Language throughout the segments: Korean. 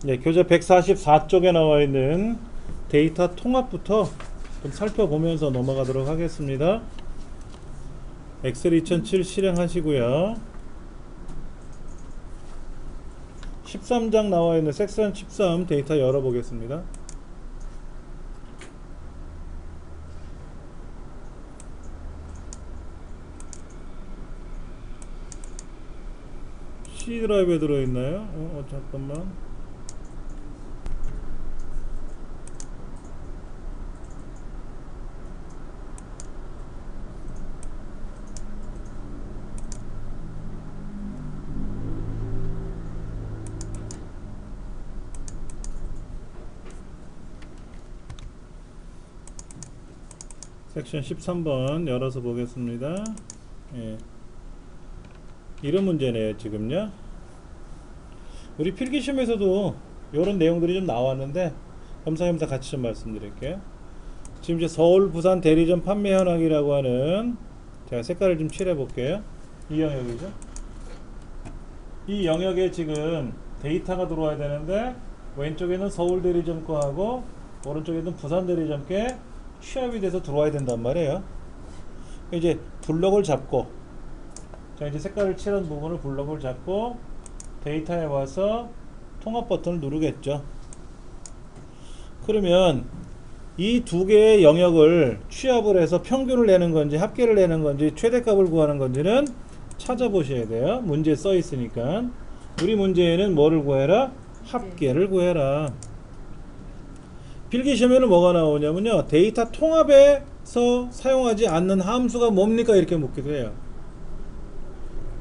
네, 교재 144쪽에 나와 있는 데이터 통합부터 좀 살펴보면서 넘어가도록 하겠습니다. 엑셀 2007 실행하시고요. 13장 나와 있는 섹션 13 데이터 열어보겠습니다. C 드라이브에 들어있나요? 잠깐만. 섹션 13번 열어서 보겠습니다. 예. 이런 문제네요. 지금요 우리 필기시험에서도 이런 내용들이 좀 나왔는데 겸사겸사 같이 좀 말씀드릴게요. 지금 이제 서울 부산 대리점 판매 현황이라고 하는, 제가 색깔을 좀 칠해 볼게요. 이 영역이죠. 이 영역에 지금 데이터가 들어와야 되는데 왼쪽에는 서울 대리점 거하고 오른쪽에는 부산 대리점 게 취합이 돼서 들어와야 된단 말이에요. 이제 블럭을 잡고, 자 이제 색깔을 칠한 부분을 블럭을 잡고 데이터에 와서 통합 버튼을 누르겠죠. 그러면 이 두 개의 영역을 취합을 해서 평균을 내는 건지 합계를 내는 건지 최대값을 구하는 건지는 찾아보셔야 돼요. 문제에 써 있으니까. 우리 문제에는 뭐를 구해라? 합계를 구해라. 필기시험에는 뭐가 나오냐면요, 데이터 통합에서 사용하지 않는 함수가 뭡니까? 이렇게 묻기도 해요.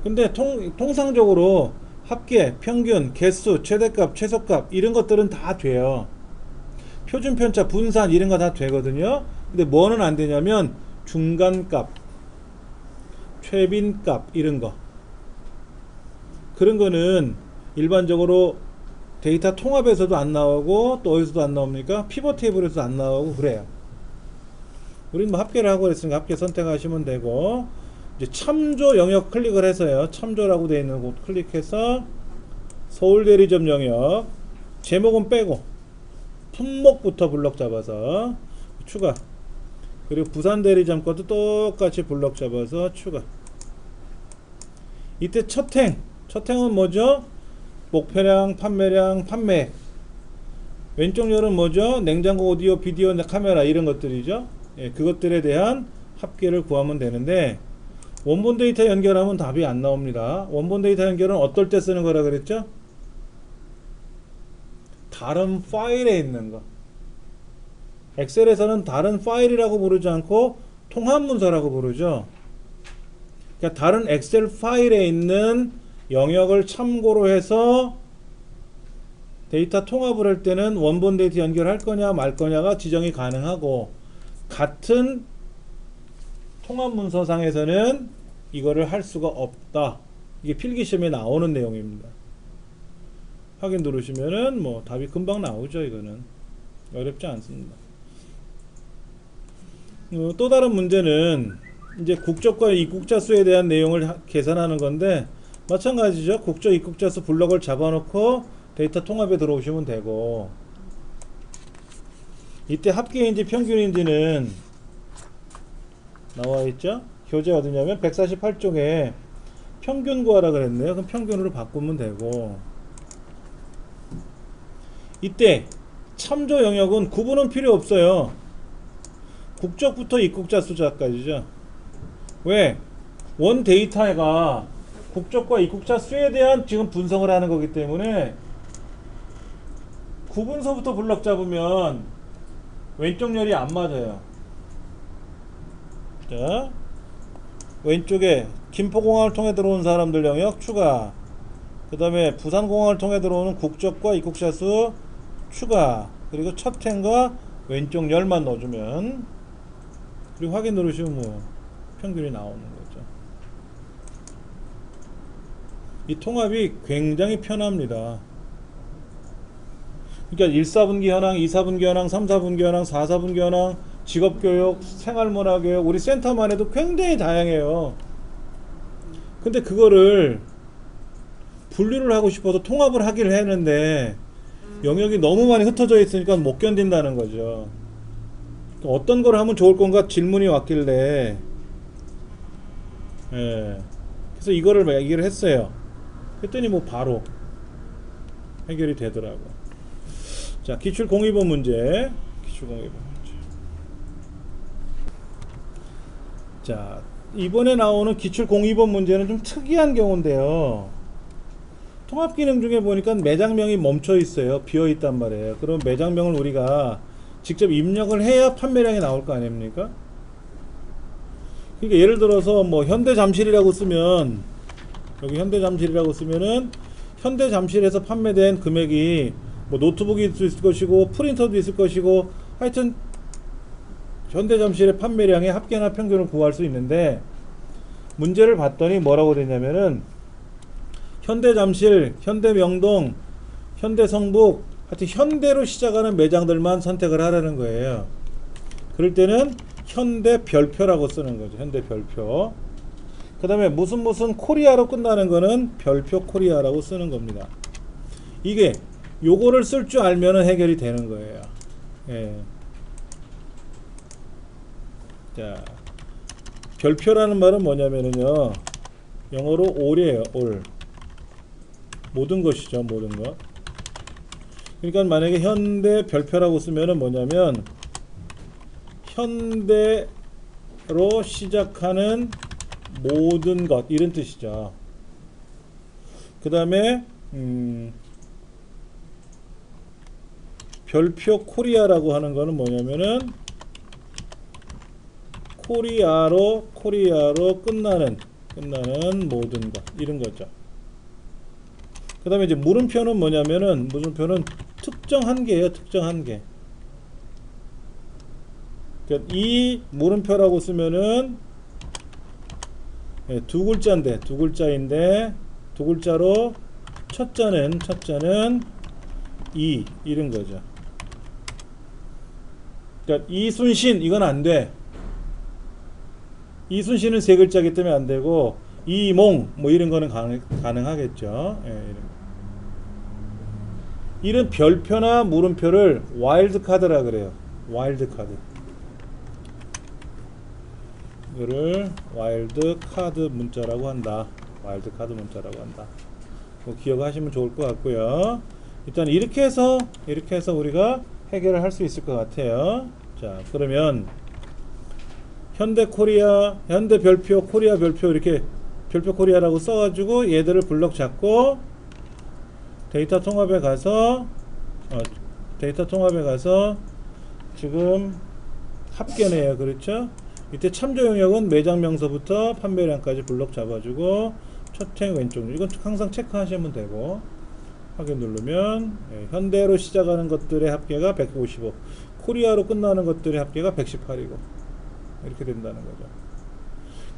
근데 통상적으로 합계, 평균, 개수, 최대값, 최소값 이런 것들은 다 돼요. 표준 편차, 분산 이런 거 다 되거든요. 근데 뭐는 안 되냐면 중간값, 최빈값 이런 거, 그런 거는 일반적으로 데이터 통합에서도 안 나오고 또 어디서도 안 나옵니까? 피벗 테이블에서도 안 나오고 그래요. 우리는 뭐 합계를 하고 그랬으니까 합계 선택하시면 되고, 이제 참조 영역 클릭을 해서요, 참조라고 되어 있는 곳 클릭해서 서울 대리점 영역 제목은 빼고 품목부터 블럭 잡아서 추가, 그리고 부산 대리점 것도 똑같이 블럭 잡아서 추가. 이때 첫행은 뭐죠? 목표량, 판매량, 판매. 왼쪽 열은 뭐죠? 냉장고, 오디오, 비디오, 카메라 이런 것들이죠. 예, 그것들에 대한 합계를 구하면 되는데, 원본 데이터 연결하면 답이 안 나옵니다. 원본 데이터 연결은 어떨 때 쓰는 거라 그랬죠? 다른 파일에 있는 거. 엑셀에서는 다른 파일이라고 부르지 않고 통합문서라고 부르죠. 그러니까 다른 엑셀 파일에 있는 영역을 참고로 해서 데이터 통합을 할 때는 원본 데이터 연결할 거냐 말 거냐가 지정이 가능하고, 같은 통합 문서상에서는 이거를 할 수가 없다. 이게 필기시험에 나오는 내용입니다. 확인 누르시면은 뭐 답이 금방 나오죠. 이거는 어렵지 않습니다. 또 다른 문제는 이제 국적과 입국자 수에 대한 내용을 계산하는 건데, 마찬가지죠. 국적, 입국자 수 블럭을 잡아놓고 데이터 통합에 들어오시면 되고, 이때 합계인지 평균인지는 나와 있죠. 교재 어디냐면 148쪽에 평균 구하라 그랬네요. 그럼 평균으로 바꾸면 되고, 이때 참조 영역은 구분은 필요 없어요. 국적부터 입국자 수자까지죠. 왜? 원 데이터가 국적과 입국자 수에 대한 지금 분석을 하는 거기 때문에 구분서부터 블럭 잡으면 왼쪽 열이 안 맞아요. 자, 왼쪽에 김포공항을 통해 들어온 사람들 영역 추가, 그 다음에 부산공항을 통해 들어오는 국적과 입국자 수 추가, 그리고 첫 행과 왼쪽 열만 넣어주면, 그리고 확인 누르시면 뭐 평균이 나오는 거죠. 이 통합이 굉장히 편합니다. 그러니까 1, 4분기 현황, 2, 4분기 현황, 3, 4분기 현황, 4, 4분기 현황, 직업교육, 생활문화교육, 우리 센터만 해도 굉장히 다양해요. 근데 그거를 분류를 하고 싶어서 통합을 하기를 했는데 영역이 너무 많이 흩어져 있으니까 못 견딘다는 거죠. 어떤 걸 하면 좋을 건가 질문이 왔길래, 예. 그래서 이거를 얘기를 했어요. 했더니 뭐 바로 해결이 되더라고. 자, 기출 공의법 문제. 기출 공의법 문제. 자, 이번에 나오는 기출 공의법 문제는 좀 특이한 경우인데요. 통합기능 중에 보니까 매장명이 멈춰 있어요. 비어 있단 말이에요. 그럼 매장명을 우리가 직접 입력을 해야 판매량이 나올 거 아닙니까? 그러니까 예를 들어서 뭐 현대잠실이라고 쓰면, 여기 현대잠실이라고 쓰면은 현대잠실에서 판매된 금액이 뭐 노트북이 있을 것이고 프린터도 있을 것이고, 하여튼 현대잠실의 판매량의 합계나 평균을 구할 수 있는데, 문제를 봤더니 뭐라고 되냐면은 현대잠실, 현대명동, 현대성북, 하여튼 현대로 시작하는 매장들만 선택을 하라는 거예요. 그럴 때는 현대별표라고 쓰는 거죠. 현대별표. 그 다음에 무슨 코리아로 끝나는 거는 별표 코리아라고 쓰는 겁니다. 이게 요거를 쓸 줄 알면은 해결이 되는 거예요. 예. 자, 별표라는 말은 뭐냐면은요, 영어로 all이에요. all. 모든 것이죠. 모든 것. 그러니까 만약에 현대 별표라고 쓰면은 뭐냐면 현대로 시작하는 모든 것, 이런 뜻이죠. 그 다음에 별표 코리아라고 하는 거는 뭐냐면은 코리아로 끝나는 모든 것, 이런 거죠. 그 다음에 이제 물음표는 뭐냐면은, 물음표는 특정 한계예요. 특정 한계. 그러니까 이 물음표라고 쓰면은 두 글자인데, 두 글자로 첫 자는 이런 거죠. 그러니까 이순신, 이건 안 돼. 이순신은 세 글자이기 때문에 안 되고, 이몽 뭐 이런 거는 가능하겠죠. 예, 이런 별표나 물음표를 와일드 카드라 그래요. 와일드 카드. 이거를 와일드 카드 문자라고 한다. 와일드 카드 문자라고 한다. 기억하시면 좋을 것 같고요. 일단 이렇게 해서 우리가 해결을 할 수 있을 것 같아요. 자, 그러면 현대코리아, 현대별표, 코리아 별표, 이렇게 별표 코리아라고 써가지고 얘들을 블럭 잡고 데이터 통합에 가서 지금 합계네요. 그렇죠? 이때 참조 영역은 매장 명서부터 판매량까지 블럭 잡아주고 첫행 왼쪽, 이건 항상 체크하시면 되고, 확인 누르면 현대로 시작하는 것들의 합계가 155, 코리아로 끝나는 것들의 합계가 118이고 이렇게 된다는 거죠.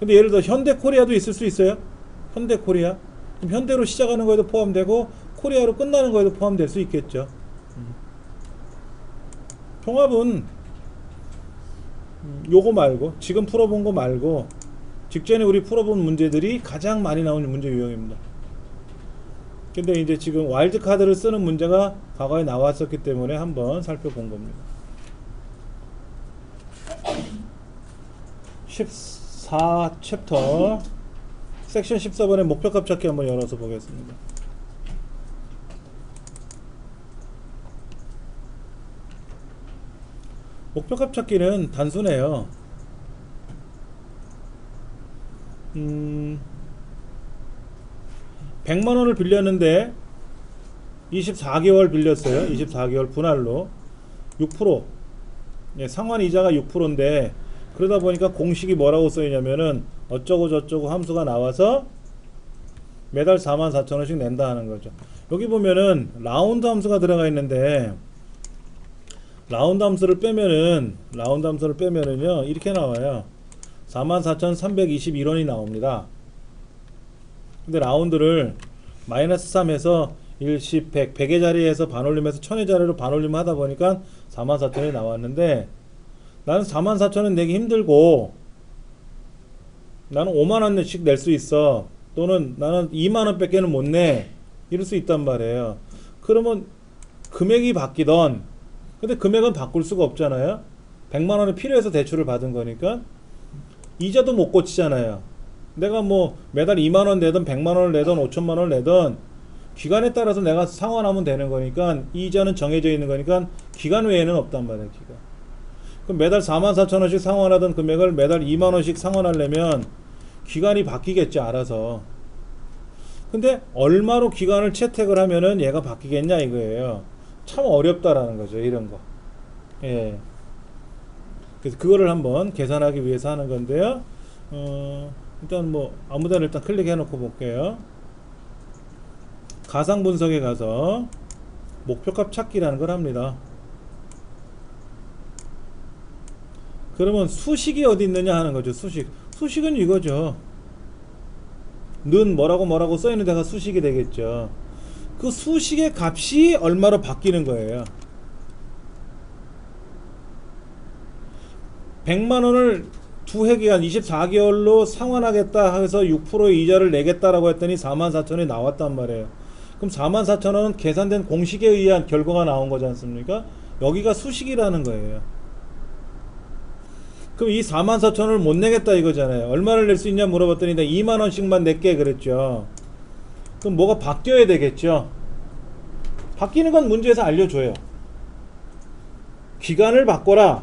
근데 예를 들어 현대 코리아도 있을 수 있어요. 현대 코리아, 그럼 현대로 시작하는 거에도 포함되고 코리아로 끝나는 거에도 포함될 수 있겠죠. 통합은 요거 말고, 지금 풀어본 거 말고 직전에 우리 풀어본 문제들이 가장 많이 나오는 문제 유형입니다. 근데 이제 지금 와일드 카드를 쓰는 문제가 과거에 나왔었기 때문에 한번 살펴본 겁니다. 14챕터 섹션 14번의 목표값 찾기 한번 열어서 보겠습니다. 목표값 찾기는 단순해요. 100만원을 빌렸는데 24개월 빌렸어요. 24개월 분할로 6%, 상환 이자가 6%인데 그러다 보니까 공식이 뭐라고 써있냐면은 어쩌고 저쩌고 함수가 나와서 매달 44,000원씩 낸다 하는 거죠. 여기 보면은 라운드 함수가 들어가 있는데, 라운드 함수를 빼면은요 이렇게 나와요. 44,321원이 나옵니다. 근데 라운드를 마이너스 3에서 1, 10, 100, 100의 자리에서 반올림해서 1000의 자리로 반올림 하다 보니까 44,000원이 나왔는데, 나는 44,000원 내기 힘들고 나는 5만원씩 낼 수 있어, 또는 나는 2만원 밖에는 못 내, 이럴 수 있단 말이에요. 그러면 금액이 바뀌던, 근데 금액은 바꿀 수가 없잖아요. 100만 원이 필요해서 대출을 받은 거니까 이자도 못 고치잖아요. 내가 뭐 매달 2만 원 내든 100만 원을 내든 5천만 원을 내든 기간에 따라서 내가 상환하면 되는 거니까 이자는 정해져 있는 거니까 기간 외에는 없단 말이에요. 기간. 그럼 매달 4만 4천 원씩 상환하던 금액을 매달 2만 원씩 상환하려면 기간이 바뀌겠지, 알아서. 근데 얼마로 기간을 채택을 하면은 얘가 바뀌겠냐 이거예요. 참 어렵다라는 거죠, 이런 거. 예. 그래서 그거를 한번 계산하기 위해서 하는 건데요. 일단 뭐 아무데나 일단 클릭해 놓고 볼게요. 가상 분석에 가서 목표값 찾기라는 걸 합니다. 그러면 수식이 어디 있느냐 하는 거죠. 수식은 이거죠. 는 뭐라고 써 있는 데가 수식이 되겠죠. 그 수식의 값이 얼마로 바뀌는 거예요. 100만 원을 두 해기간 24개월로 상환하겠다 해서 6%의 이자를 내겠다라고 했더니 44,000원이 나왔단 말이에요. 그럼 44,000원은 계산된 공식에 의한 결과가 나온 거지 않습니까? 여기가 수식이라는 거예요. 그럼 이 44,000원을 못 내겠다 이거잖아요. 얼마를 낼 수 있냐 물어봤더니 2만 원씩만 낼게 그랬죠. 그럼 뭐가 바뀌어야 되겠죠. 바뀌는 건 문제에서 알려줘요. 기간을 바꿔라,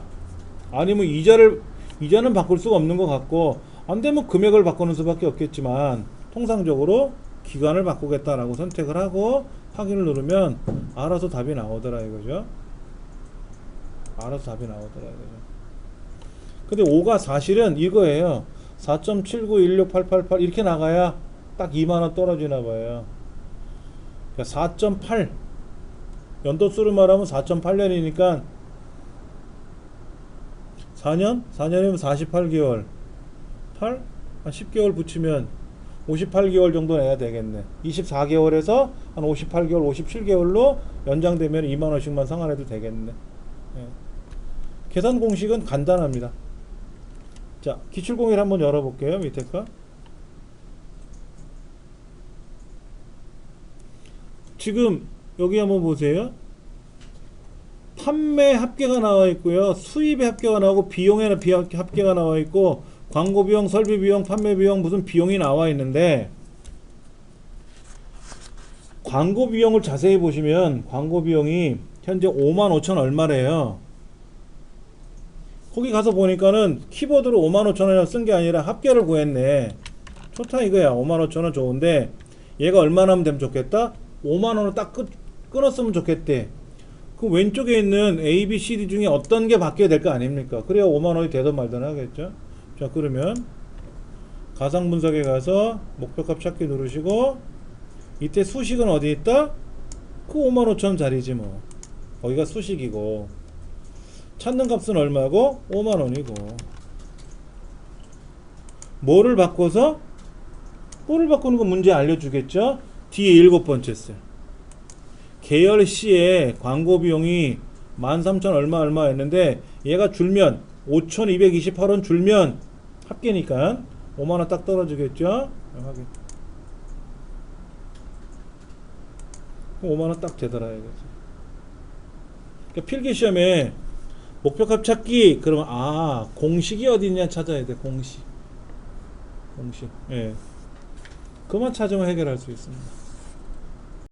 아니면 이자는 바꿀 수가 없는 것 같고, 안 되면 금액을 바꾸는 수밖에 없겠지만 통상적으로 기간을 바꾸겠다라고 선택을 하고 확인을 누르면 알아서 답이 나오더라 이거죠. 알아서 답이 나오더라 이거죠. 근데 5가 사실은 이거예요. 4.7916888 이렇게 나가야 딱 2만원 떨어지나 봐요. 그러니까 4.8 연도수로 말하면 4.8년이니까 4년? 4년이면 48개월 8? 한 10개월 붙이면 58개월 정도 내야 되겠네. 24개월에서 한 58개월 57개월로 연장되면 2만원씩만 상환해도 되겠네. 예. 계산 공식은 간단합니다. 자, 기출공일 한번 열어볼게요. 밑에 거. 지금 여기 한번 보세요. 판매 합계가 나와 있고요. 수입의 합계가 나오고 비용의 합계가 나와 있고 광고 비용, 설비 비용, 판매 비용 무슨 비용이 나와 있는데, 광고 비용을 자세히 보시면 광고 비용이 현재 55,000 얼마래요. 거기 가서 보니까는 키보드로 55,000원이나 쓴 게 아니라 합계를 구했네. 좋다 이거야. 55,000원 좋은데 얘가 얼마나 하면 되면 좋겠다? 5만원을 딱 끊었으면 좋겠대. 그 왼쪽에 있는 A, B, C, D 중에 어떤 게 바뀌어야 될 거 아닙니까? 그래야 5만원이 되든 말든 하겠죠. 자, 그러면 가상 분석에 가서 목표값 찾기 누르시고, 이때 수식은 어디 있다? 그 55,000원 자리지 뭐. 거기가 수식이고, 찾는 값은 얼마고? 5만원이고. 뭐를 바꿔서? 뭐를 바꾸는 거 문제 알려주겠죠? 뒤에 7번째 셀. 계열 C에 광고 비용이 13,000 얼마 했는데 얘가 줄면 5,228원 줄면 합계니까 5만원 딱 떨어지겠죠? 확인. 5만원 딱 되더라 이거지. 그러니까 필기시험에 목표값 찾기 그러면 공식이 어디 있냐 찾아야 돼. 공식. 예. 그만 찾으면 해결할 수 있습니다.